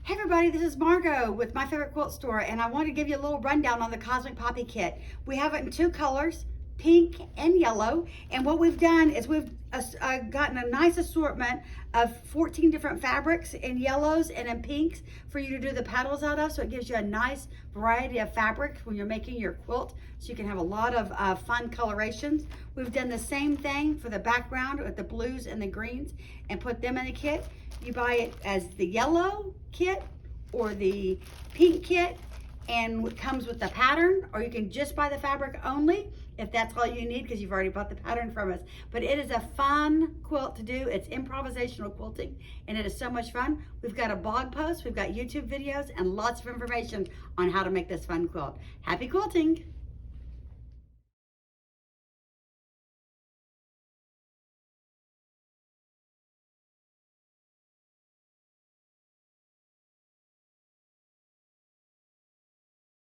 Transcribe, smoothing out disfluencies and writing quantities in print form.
Hey everybody, this is Margo with My Favorite Quilt Store, and I want to give you a little rundown on the Cosmic Poppy Kit. We have it in two colors, pink and yellow, and what we've done is we've gotten a nice assortment of 14 different fabrics in yellows and in pinks for you to do the petals out of, so it gives you a nice variety of fabric when you're making your quilt, so you can have a lot of fun colorations. We've done the same thing for the background with the blues and the greens and put them in the kit. You buy it as the yellow kit or the pink kit, and it comes with the pattern, or you can just buy the fabric only if that's all you need because you've already bought the pattern from us. But it is a fun quilt to do. It's improvisational quilting and it is so much fun. We've got a blog post, we've got YouTube videos, and lots of information on how to make this fun quilt. Happy quilting!